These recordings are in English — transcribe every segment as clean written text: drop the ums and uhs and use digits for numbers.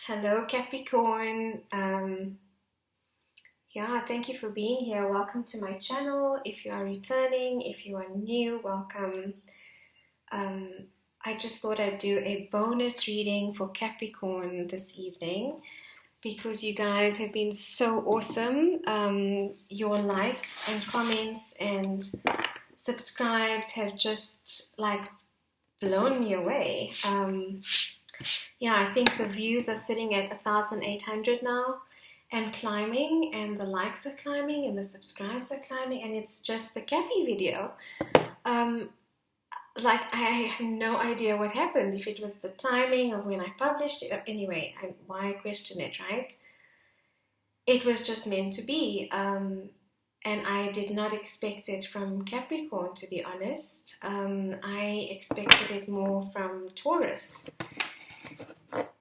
Hello, Capricorn. Thank you for being here. Welcome to my channel. If you are returning, if you are new, welcome. I just thought I'd do a bonus reading for Capricorn this evening because you guys have been so awesome. Your likes and comments and subscribes have just blown me away. I think the views are sitting at 1,800 now and climbing, and the likes are climbing, and the subscribes are climbing, and it's just the Cappy video. I have no idea what happened, if it was the timing of when I published it. Anyway, why question it, right? It was just meant to be, and I did not expect it from Capricorn, to be honest. I expected it more from Taurus.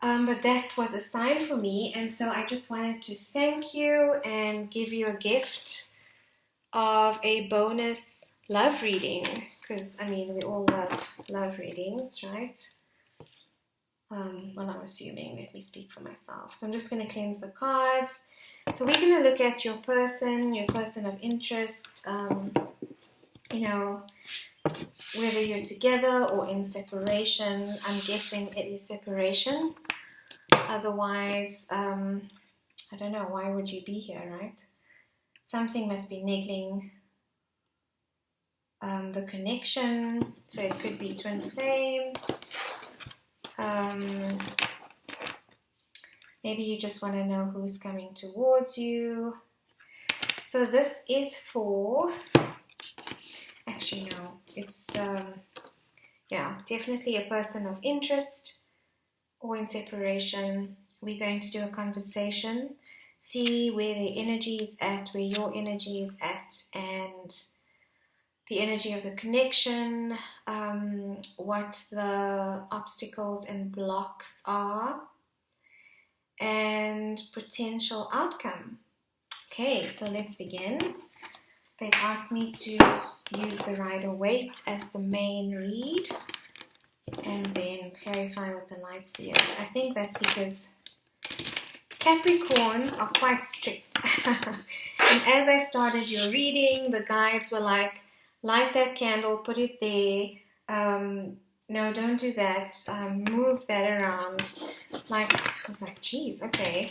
But that was a sign for me, and so I just wanted to thank you and give you a gift of a bonus love reading, because we all love readings, right? I'm assuming. Let me speak for myself. So I'm just going to cleanse the cards. So we're going to look at your person of interest, whether you're together or in separation. I'm guessing it is separation. Otherwise, I don't know, why would you be here, right? Something must be niggling the connection. So it could be twin flame. Maybe you just want to know who's coming towards you. So this is for... Actually, no. It's, definitely a person of interest or in separation. We're going to do a conversation, see where their energy is at, where your energy is at, and the energy of the connection, what the obstacles and blocks are, and potential outcome. Okay, so let's begin. They've asked me to use the Rider-Waite as the main read and then clarify with the light seers. I think that's because Capricorns are quite strict. And as I started your reading, the guides were like, light that candle, put it there. No, don't do that. Move that around. I was like, geez, okay.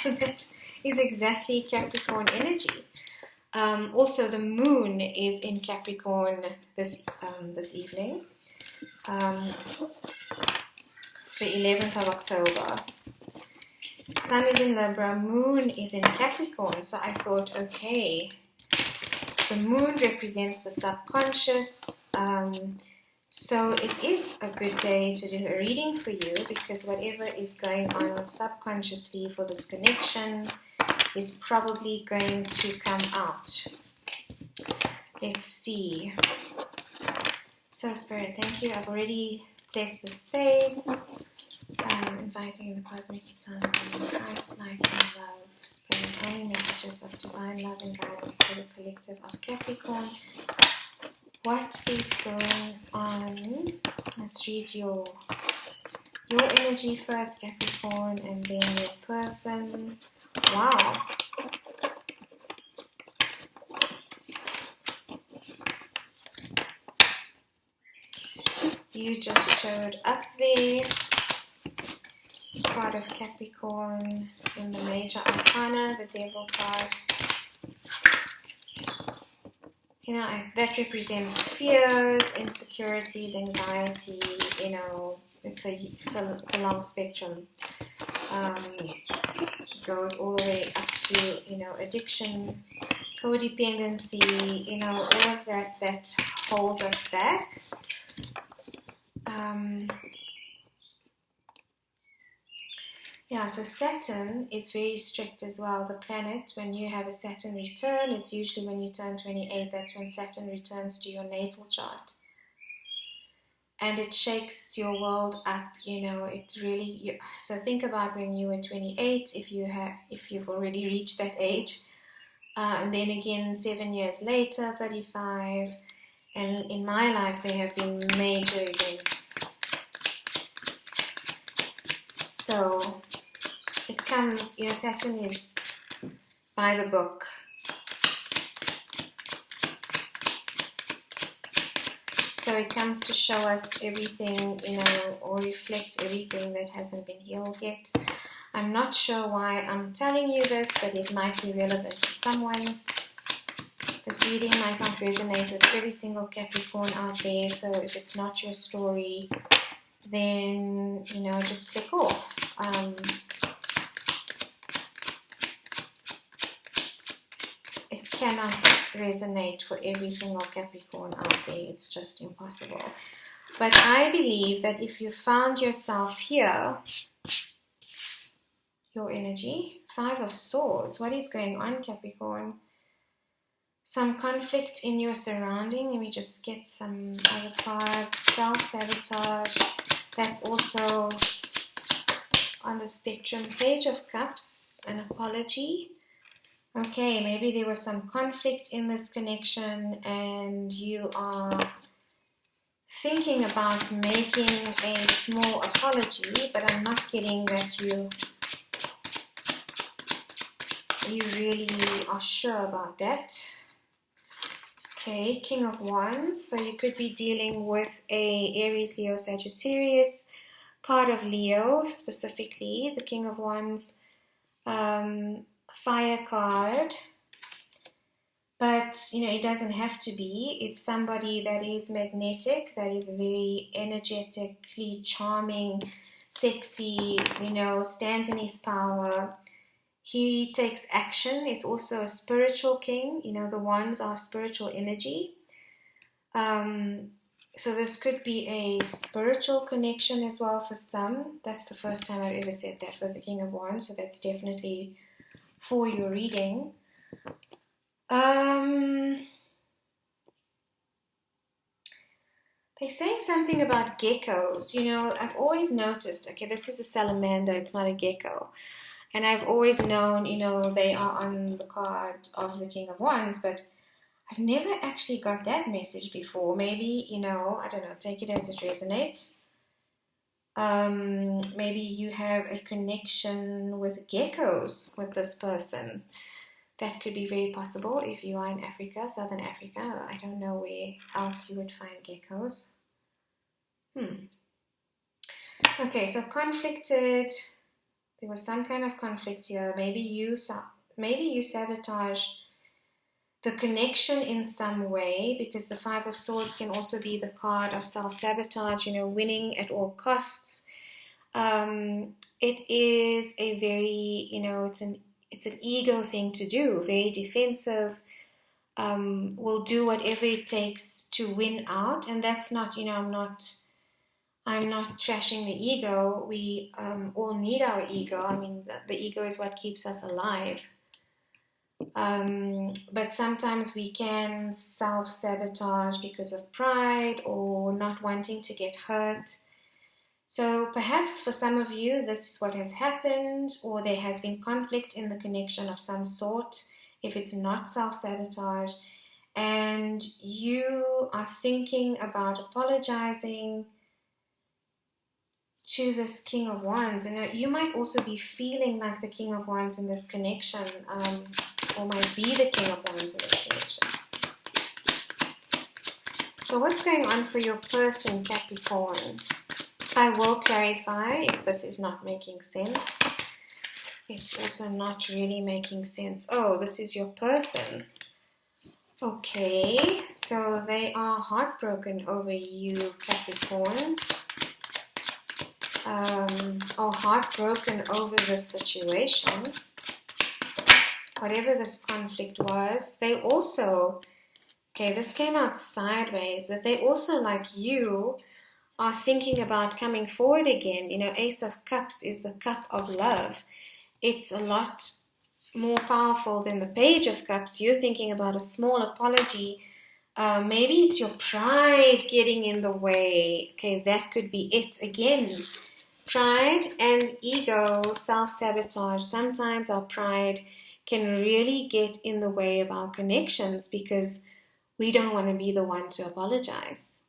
And that is exactly Capricorn energy. Also, the moon is in Capricorn this evening, the 11th of October. Sun is in Libra, moon is in Capricorn. So I thought, okay, the moon represents the subconscious. So it is a good day to do a reading for you, because whatever is going on subconsciously for this connection is probably going to come out. Let's see. So Spirit, thank you. I've already blessed the space. Inviting the cosmic eternal Christ, light and love. Spirit, only messages of divine love and guidance for the collective of Capricorn. What is going on? Let's read your energy first, Capricorn, and then your person. Wow. You just showed up there. Part of Capricorn in the major arcana, the devil card. That represents fears, insecurities, anxiety. It's a long spectrum. Goes all the way up to, addiction, codependency, all of that holds us back. So Saturn is very strict as well. The planet, when you have a Saturn return, it's usually when you turn 28, that's when Saturn returns to your natal chart. And it shakes your world up, it really, so think about when you were 28, if you've already reached that age, and then again 7 years later, 35, and in my life there have been major events. So comes, Saturn is by the book. So it comes to show us everything, or reflect everything that hasn't been healed yet. I'm not sure why I'm telling you this, but it might be relevant to someone. This reading might not resonate with every single Capricorn out there, so if it's not your story, then, just click off. It cannot resonate for every single Capricorn out there. It's just impossible. But I believe that if you found yourself here, your energy, 5 of Swords, what is going on, Capricorn? Some conflict in your surrounding. Let me just get some other cards. Self-sabotage. That's also on the spectrum. Page of Cups. An apology. Okay, maybe there was some conflict in this connection and you are thinking about making a small apology, but I'm not getting that you really are sure about that. Okay, King of Wands. So you could be dealing with a Aries, Leo, Sagittarius, card of Leo specifically, the King of Wands, fire card. But, it doesn't have to be. It's somebody that is magnetic, that is very energetically charming, sexy, stands in his power. He takes action. It's also a spiritual king. The wands are spiritual energy. So this could be a spiritual connection as well for some. That's the first time I've ever said that with the King of Wands. So that's definitely for your reading. They're saying something about geckos. I've always noticed, okay, this is a salamander. It's not a gecko. And I've always known, they are on the card of the King of Wands, but I've never actually got that message before. Maybe, I don't know, take it as it resonates. Maybe you have a connection with geckos with this person. That could be very possible if you are in Africa, Southern Africa. I don't know where else you would find geckos. Okay, so conflicted. There was some kind of conflict here. Maybe you sabotage the connection in some way, because the 5 of Swords can also be the card of self-sabotage, winning at all costs. It is a very, it's an ego thing to do, very defensive, will do whatever it takes to win out. And that's not, I'm not trashing the ego. We all need our ego. I mean, the ego is what keeps us alive. But sometimes we can self-sabotage because of pride or not wanting to get hurt. So perhaps for some of you, this is what has happened, or there has been conflict in the connection of some sort, if it's not self-sabotage, and you are thinking about apologizing to this King of Wands. And you might also be feeling like the King of Wands in this connection, or might be the King of Wands in this connection. So what's going on for your person, Capricorn? I will clarify if this is not making sense. It's also not really making sense. Oh, this is your person. Okay, so they are heartbroken over you, Capricorn. Or heartbroken over this situation. Whatever this conflict was, they also, okay, this came out sideways, but they also, like you, are thinking about coming forward again. Ace of Cups is the cup of love. It's a lot more powerful than the Page of Cups. You're thinking about a small apology. Maybe it's your pride getting in the way. Okay, that could be it. Again, pride and ego, self-sabotage. Sometimes our pride can really get in the way of our connections because we don't want to be the one to apologize.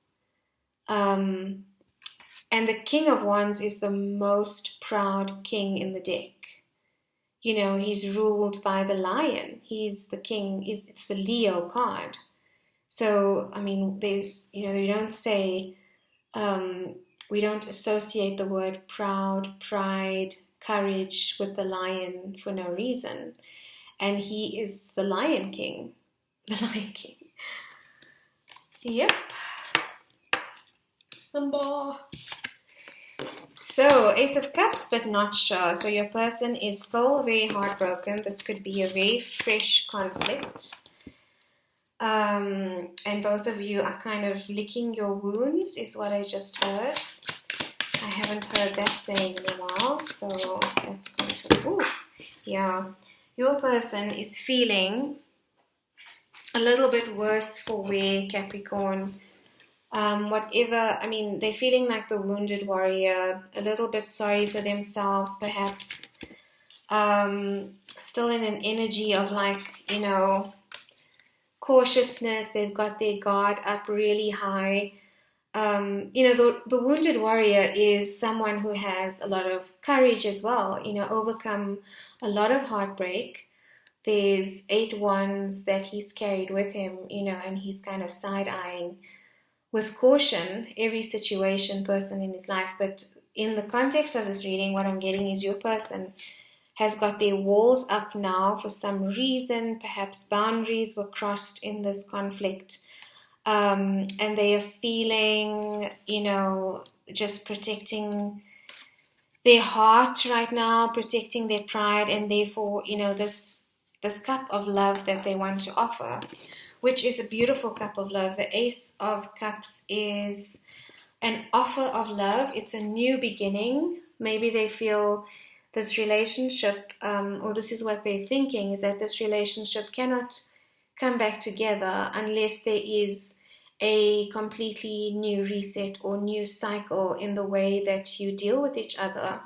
And the King of Wands is the most proud king in the deck. he's ruled by the lion. He's the king. It's the Leo card. So, I mean, we don't say, we don't associate the word proud, pride, courage with the lion for no reason. And he is the Lion King. The Lion King. Yep. Simba. So, Ace of Cups, but not sure. So your person is still very heartbroken. This could be a very fresh conflict. And both of you are kind of licking your wounds, is what I just heard. I haven't heard that saying in a while, so that's conflict. Ooh, yeah. Your person is feeling a little bit worse for wear, Capricorn. They're feeling like the wounded warrior, a little bit sorry for themselves, perhaps. Still in an energy of cautiousness. They've got their guard up really high. The wounded warrior is someone who has a lot of courage as well, overcome a lot of heartbreak. There's 8 wands that he's carried with him, and he's kind of side-eyeing with caution every person in his life. But in the context of this reading, what I'm getting is your person has got their walls up now for some reason. Perhaps boundaries were crossed in this conflict. And they are feeling, just protecting their heart right now, protecting their pride, and therefore, this cup of love that they want to offer, which is a beautiful cup of love. The Ace of Cups is an offer of love. It's a new beginning. Maybe they feel this relationship, or this is what they're thinking, is that this relationship cannot come back together unless there is a completely new reset or new cycle in the way that you deal with each other.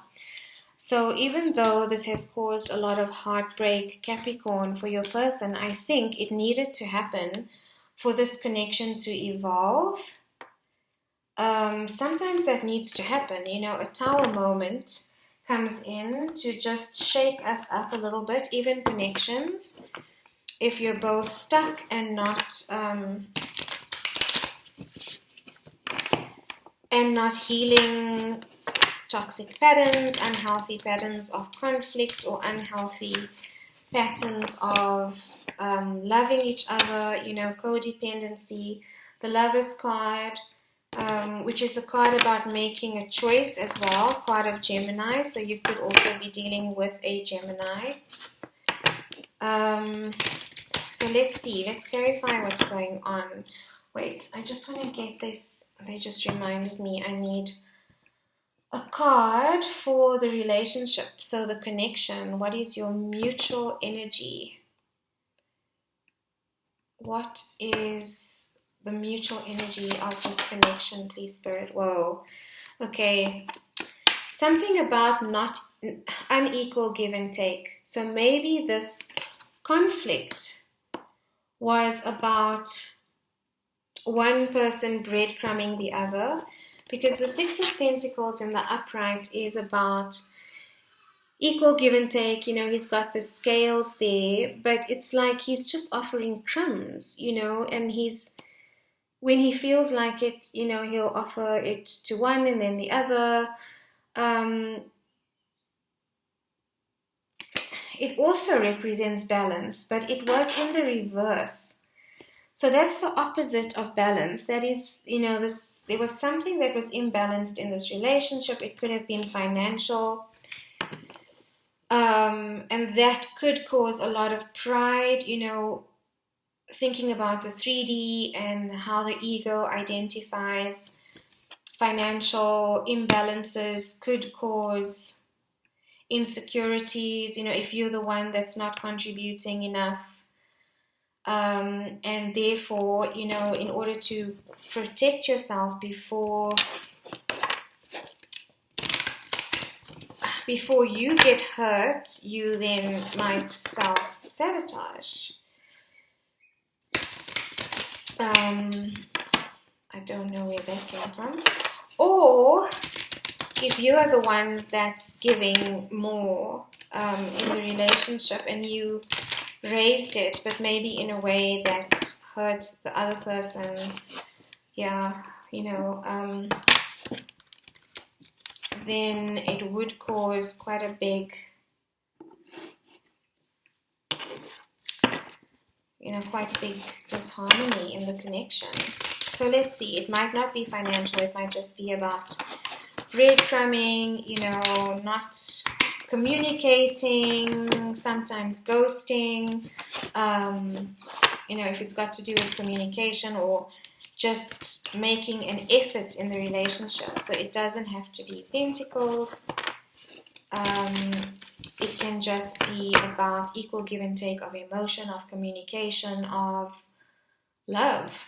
So even though this has caused a lot of heartbreak, Capricorn, for your person, I think it needed to happen for this connection to evolve. Sometimes that needs to happen. A Tower moment comes in to just shake us up a little bit, even connections. If you're both stuck and not healing toxic patterns, unhealthy patterns of conflict, or unhealthy patterns of loving each other, codependency. The Lover's card, which is a card about making a choice as well, card of Gemini, so you could also be dealing with a Gemini. So let's see, let's clarify what's going on. Wait, I just want to get this. They just reminded me I need a card for the relationship. So the connection, what is your mutual energy? What is the mutual energy of this connection, please, Spirit? Whoa. Okay. Something about not unequal give and take. So maybe this conflict was about one person breadcrumbing the other, because the Six of Pentacles in the upright is about equal give and take. He's got the scales there, but it's like he's just offering crumbs, and when he feels like it, he'll offer it to one and then the other. It also represents balance, but it was in the reverse. So that's the opposite of balance. That is, there was something that was imbalanced in this relationship. It could have been financial. And that could cause a lot of pride, thinking about the 3D and how the ego identifies financial imbalances could cause insecurities, if you're the one that's not contributing enough. And therefore, in order to protect yourself before you get hurt, you then might self-sabotage. I don't know where that came from. Or if you are the one that's giving more in the relationship and you raised it, but maybe in a way that hurt the other person, yeah, you know, then it would cause quite a big, quite big disharmony in the connection. So let's see, it might not be financial, it might just be about breadcrumbing, not communicating, sometimes ghosting, if it's got to do with communication or just making an effort in the relationship. So it doesn't have to be pentacles. It can just be about equal give and take of emotion, of communication, of love.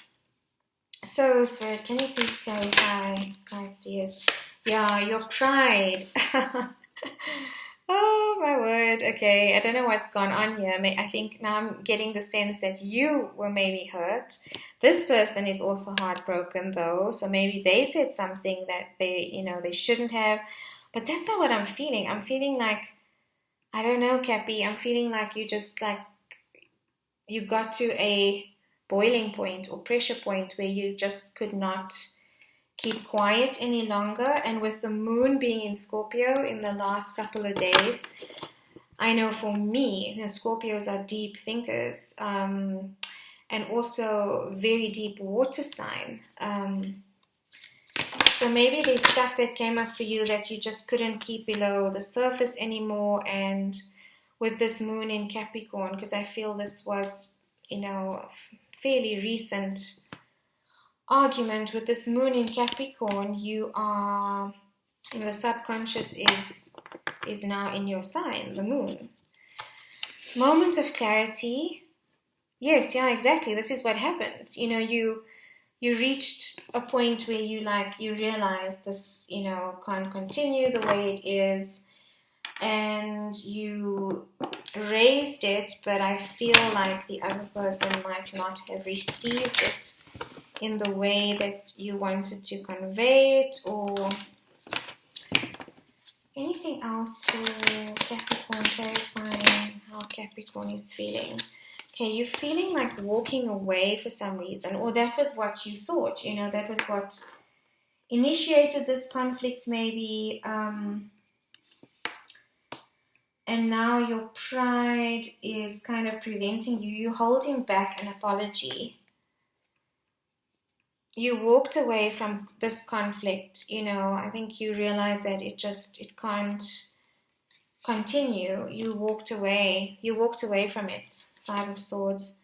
So, Spirit, can you please clarify, Pisces? Yeah, your pride. Oh, my word. Okay, I don't know what's gone on here. I think now I'm getting the sense that you were maybe hurt. This person is also heartbroken, though. So maybe they said something that they shouldn't have. But that's not what I'm feeling. I'm feeling like, I don't know, Cappy. I'm feeling like you got to a boiling point or pressure point where you just could not keep quiet any longer. And with the moon being in Scorpio in the last couple of days, I know for me, Scorpios are deep thinkers, and also very deep water sign. So maybe there's stuff that came up for you that you just couldn't keep below the surface anymore. And with this moon in Capricorn, because I feel this was, fairly recent argument with this moon in Capricorn, you are, the subconscious is now in your sign, the moon. Moment of clarity. Yes, yeah, exactly. This is what happened. You reached a point where you realize this, can't continue the way it is, and you raised it, but I feel like the other person might not have received it in the way that you wanted to convey it. Or anything else for Capricorn, clarifying how Capricorn is feeling. Okay, you're feeling like walking away for some reason, or that was what you thought, that was what initiated this conflict maybe, and now your pride is kind of preventing you. You're holding back an apology. You walked away from this conflict, I think you realize that it can't continue. You walked away from it. 5 of Swords.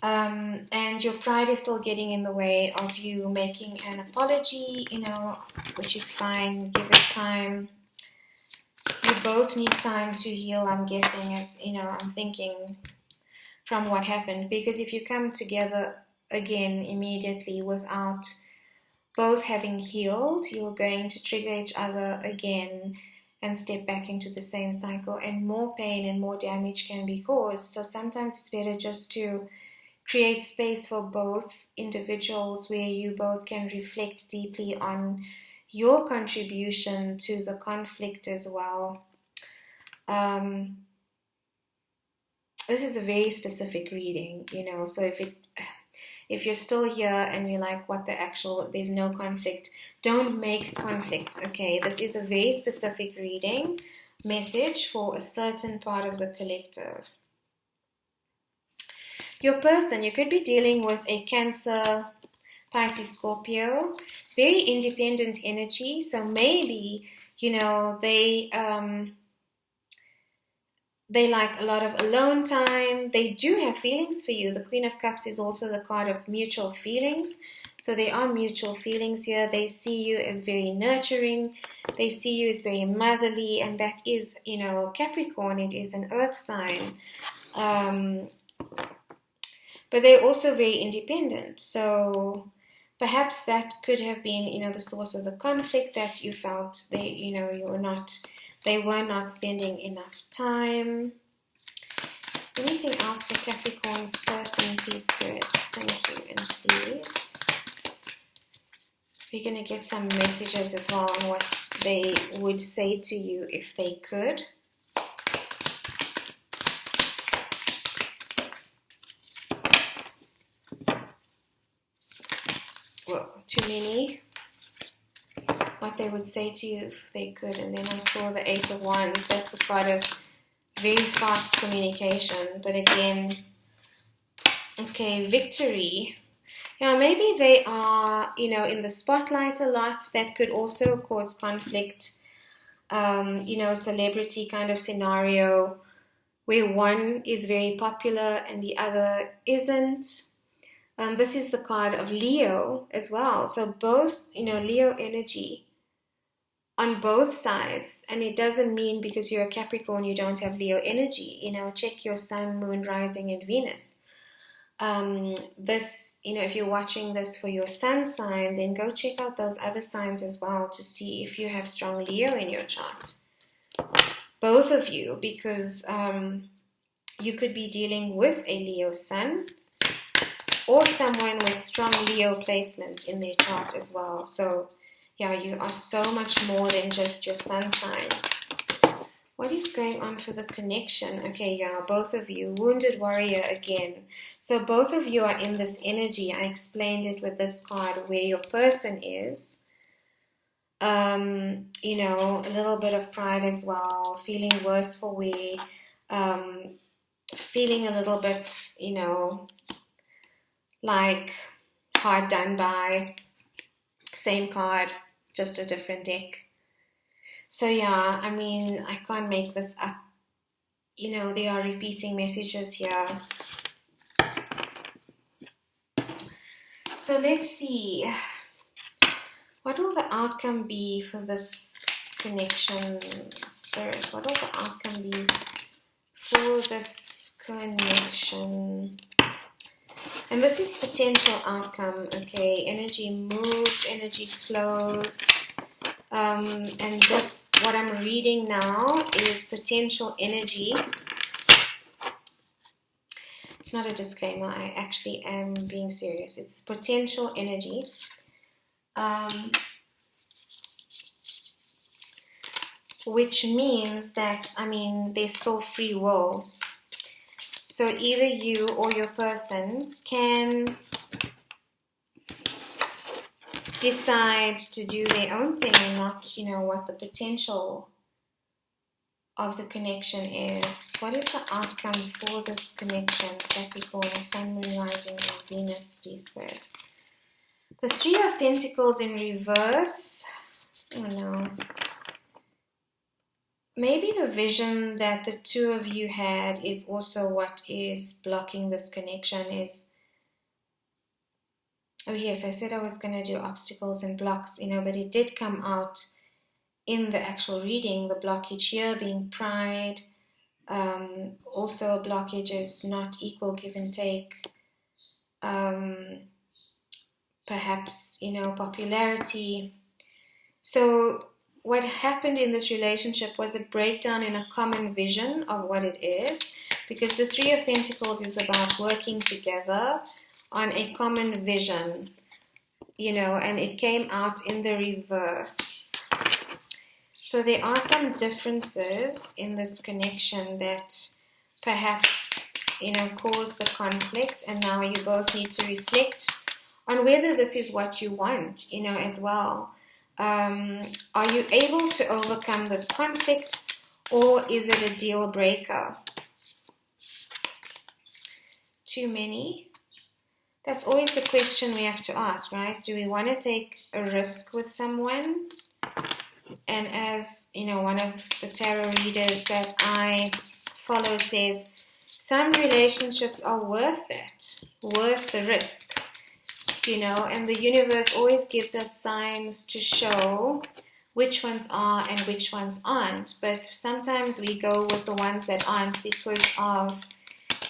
And your pride is still getting in the way of you making an apology, which is fine. Give it time. You both need time to heal, I'm guessing, as I'm thinking from what happened. Because if you come together again immediately without both having healed, you're going to trigger each other again and step back into the same cycle, and more pain and more damage can be caused. So sometimes it's better just to create space for both individuals where you both can reflect deeply on your contribution to the conflict as well. This is a very specific reading, so if you're still here and you're like, there's no conflict, don't make conflict, okay? This is a very specific reading, message for a certain part of the collective. Your person, you could be dealing with a Cancer, Pisces, Scorpio, very independent energy. So maybe, they like a lot of alone time. They do have feelings for you. The Queen of Cups is also the card of mutual feelings. So there are mutual feelings here. They see you as very nurturing. They see you as very motherly. And that is, Capricorn. It is an earth sign. But they're also very independent. So perhaps that could have been, the source of the conflict, that you felt they were not spending enough time. Anything else for Capricorn's person, please, Spirit? Thank you, and please. We're going to get some messages as well on what they would say to you if they could. Well, too many. What they would say to you if they could. And then I saw the 8 of Wands. That's a part of very fast communication. But again, okay, victory. Yeah, maybe they are, in the spotlight a lot. That could also cause conflict. Celebrity kind of scenario where one is very popular and the other isn't. This is the card of Leo as well. So both, Leo energy on both sides. And it doesn't mean because you're a Capricorn you don't have Leo energy. Check your sun, moon, rising, and Venus. This, if you're watching this for your sun sign, then go check out those other signs as well to see if you have strong Leo in your chart. Both of you, because you could be dealing with a Leo sun or someone with strong Leo placement in their chart as well. So, yeah, you are so much more than just your sun sign. What is going on for the connection? Okay, yeah, both of you. Wounded warrior again. So both of you are in this energy. I explained it with this card where your person is. A little bit of pride as well. Feeling worse for wear. Feeling a little bit, like hard done by. Same card, just a different deck. So yeah, I can't make this up. They are repeating messages here. So let's see. What will the outcome be for this connection, Spirit? What will the outcome be for this connection? And this is potential outcome, okay? Energy moves, energy flows. And this, what I'm reading now, is potential energy. It's not a disclaimer. I actually am being serious. It's potential energy. Which means that, there's still free will. So either you or your person can decide to do their own thing and not, what the potential of the connection is. What is the outcome for this connection? Capricorn, Sun, Moon, Rising, and Venus, please, Spirit. The 3 of Pentacles in reverse. Oh no. Maybe the vision that the two of you had is also what is blocking this connection is. Oh yes, I said I was going to do obstacles and blocks, but it did come out in the actual reading, the blockage here being pride. Also a blockage is not equal give and take. Perhaps, popularity. So what happened in this relationship was a breakdown in a common vision of what it is. Because the 3 of Pentacles is about working together on a common vision, and it came out in the reverse. So there are some differences in this connection that perhaps, cause the conflict, and now you both need to reflect on whether this is what you want, as well. Are you able to overcome this conflict, or is it a deal breaker? Too many? That's always the question we have to ask, right? Do we want to take a risk with someone? And as, one of the tarot readers that I follow says, some relationships are worth it, worth the risk, and the universe always gives us signs to show which ones are and which ones aren't. But sometimes we go with the ones that aren't because of,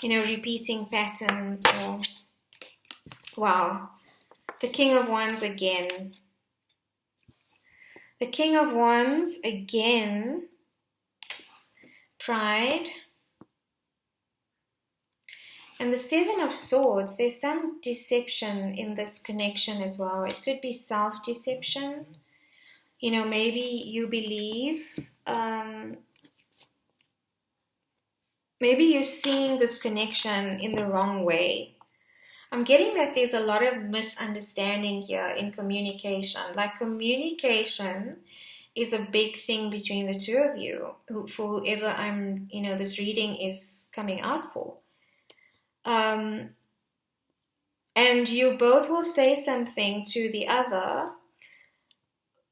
repeating patterns or... Wow, the King of Wands again. The King of Wands again. Pride. And the Seven of Swords, there's some deception in this connection as well. It could be self-deception. You know, maybe you believe, maybe you're seeing this connection in the wrong way. I'm getting that there's a lot of misunderstanding here in communication. Like, communication is a big thing between the two of you, for whoever this reading is coming out for. And you both will say something to the other,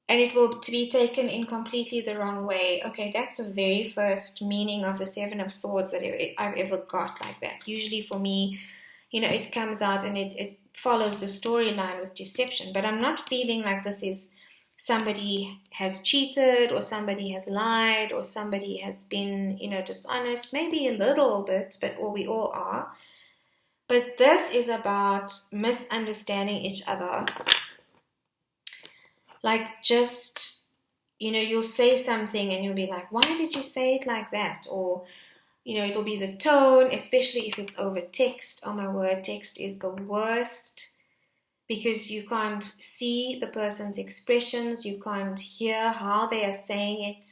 and it will be taken in completely the wrong way. Okay, that's the very first meaning of the Seven of Swords that I've ever got like that. Usually for me, it comes out and it follows the storyline with deception. But I'm not feeling like this is somebody has cheated or somebody has lied or somebody has been, dishonest. Maybe a little bit, or we all are. But this is about misunderstanding each other. Like, just, you'll say something and you'll be like, why did you say it like that? Or, it'll be the tone, especially if it's over text. Oh my word, text is the worst because you can't see the person's expressions. You can't hear how they are saying it.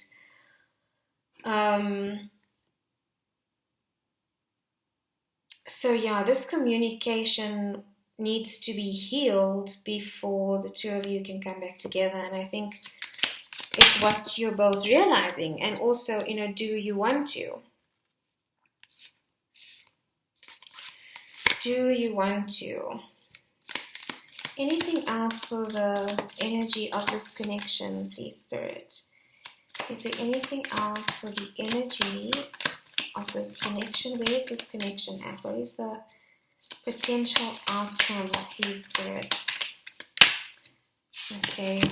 So yeah, this communication needs to be healed before the two of you can come back together. And I think it's what you're both realizing. And also, do you want to? Do you want to? Anything else for the energy of this connection, please, Spirit? Is there anything else for the energy of this connection? Where is this connection at? What is the potential outcome, please, Spirit? Okay.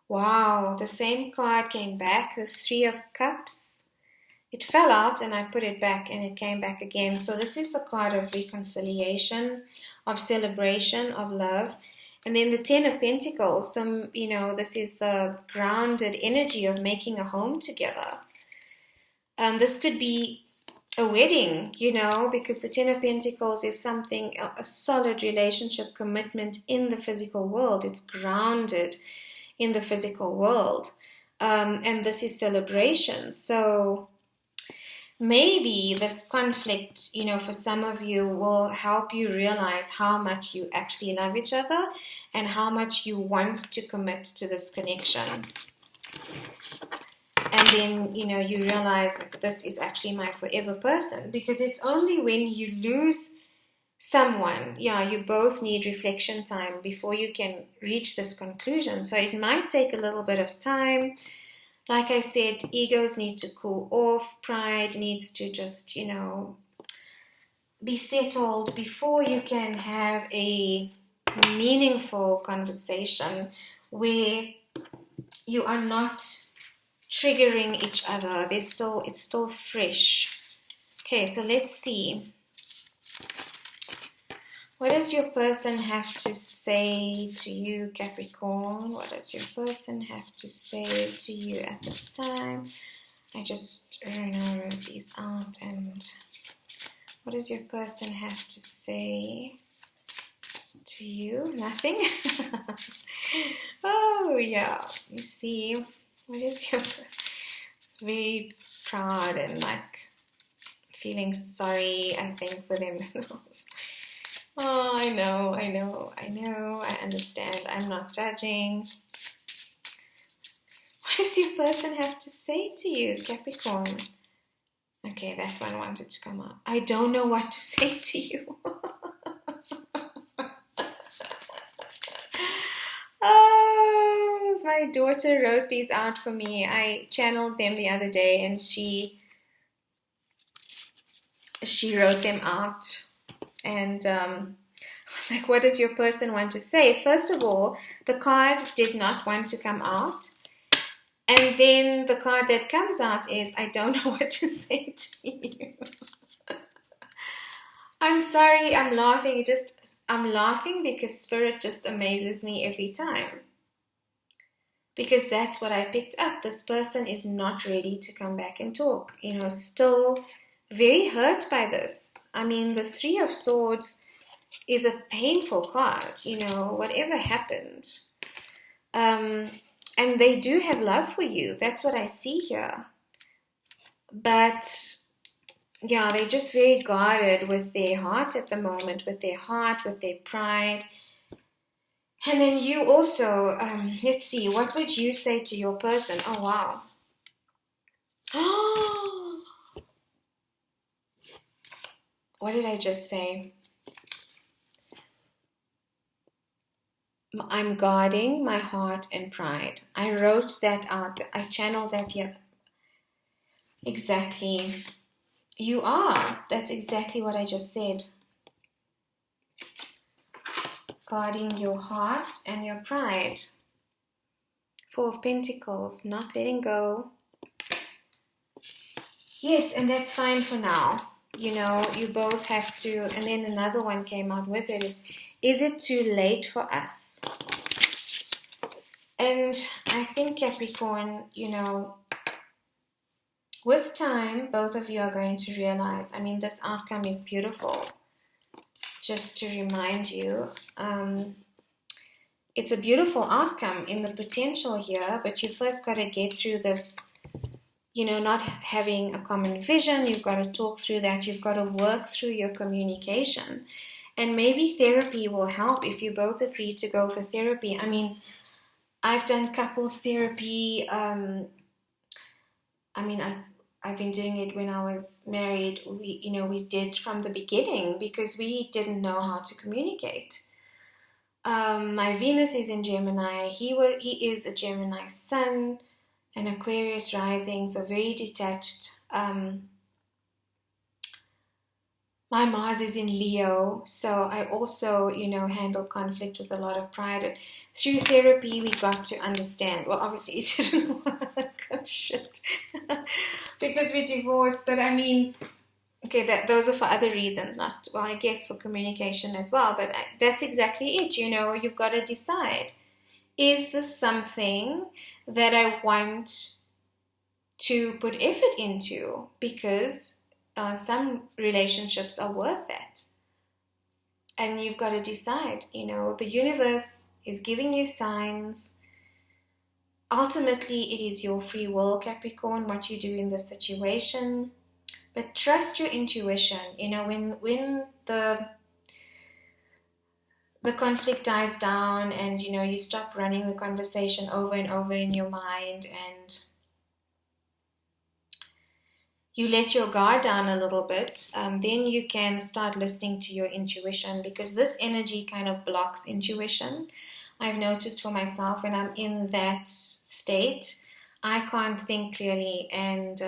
Wow, the same card came back, the Three of Cups. It fell out and I put it back and it came back again. So this is a card of reconciliation, of celebration, of love. And then the Ten of Pentacles. So, this is the grounded energy of making a home together. This could be a wedding, because the Ten of Pentacles is something, a solid relationship commitment in the physical world. It's grounded in the physical world. And this is celebration. So maybe this conflict, for some of you will help you realize how much you actually love each other and how much you want to commit to this connection. And then, you realize this is actually my forever person, because it's only when you lose someone, you both need reflection time before you can reach this conclusion. So it might take a little bit of time. Like I said, egos need to cool off. Pride needs to just, be settled before you can have a meaningful conversation where you are not triggering each other. It's still fresh. Okay, so let's see. What does your person have to say to you, Capricorn? What does your person have to say to you at this time? I just wrote these out. And what does your person have to say to you? Nothing? Oh, yeah. You see, what is your person? Very proud and feeling sorry, I think, for themselves. Oh, I know, I understand. I'm not judging. What does your person have to say to you, Capricorn? Okay, that one wanted to come out. I don't know what to say to you. Oh, my daughter wrote these out for me. I channeled them the other day and she wrote them out. And I was like, what does your person want to say? First of all, the card did not want to come out. And then the card that comes out is, I don't know what to say to you. I'm sorry, I'm laughing. I'm laughing because Spirit just amazes me every time. Because that's what I picked up. This person is not ready to come back and talk. Still very hurt by this. I mean, the Three of Swords is a painful card, whatever happened. And they do have love for you. That's what I see here. But yeah, they're just very guarded with their heart at the moment, with their heart, with their pride. And then you also, let's see, what would you say to your person? Oh, wow. What did I just say? I'm guarding my heart and pride. I wrote that out. I channeled that here. Exactly. You are. That's exactly what I just said. Guarding your heart and your pride. Four of Pentacles, not letting go. Yes, and that's fine for now. You both have to, and then another one came out with it is it too late for us? And I think Capricorn, with time, both of you are going to realize, this outcome is beautiful. Just to remind you, it's a beautiful outcome in the potential here, but you first got to get through this, not having a common vision. You've got to talk through that. You've got to work through your communication. And maybe therapy will help if you both agree to go for therapy. I've done couples therapy. I've been doing it when I was married. We did from the beginning because we didn't know how to communicate. My Venus is in Gemini. He is a Gemini sun, an Aquarius rising, so very detached. My Mars is in Leo, so I also, handle conflict with a lot of pride. Through therapy, we got to understand. Well, obviously it didn't work. Oh, shit. Because we're divorced. But those are for other reasons. I guess for communication as well. But that's exactly it. You've got to decide. Is this something that I want to put effort into? Because some relationships are worth that. And you've got to decide. The universe is giving you signs. Ultimately, it is your free will, Capricorn, what you do in this situation. But trust your intuition. When the conflict dies down and, you stop running the conversation over and over in your mind and you let your guard down a little bit, then you can start listening to your intuition, because this energy kind of blocks intuition. I've noticed for myself when I'm in that state, I can't think clearly, and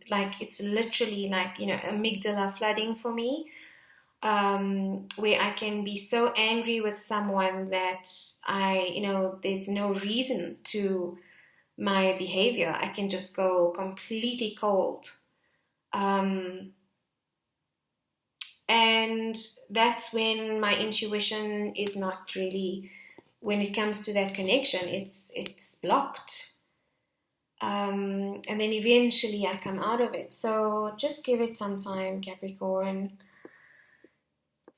it's literally like, amygdala flooding for me, where I can be so angry with someone that there's no reason to my behavior. I can just go completely cold. And that's when my intuition is not really, when it comes to that connection, it's blocked. And then eventually I come out of it. So just give it some time, Capricorn.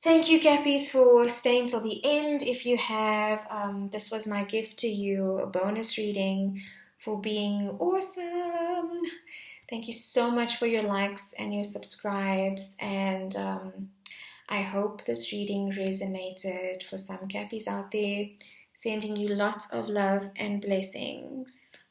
Thank you, Cappies, for staying till the end. If you have, this was my gift to you, a bonus reading, for being awesome. Thank you so much for your likes and your subscribes, and I hope this reading resonated for some Cappies out there. Sending you lots of love and blessings.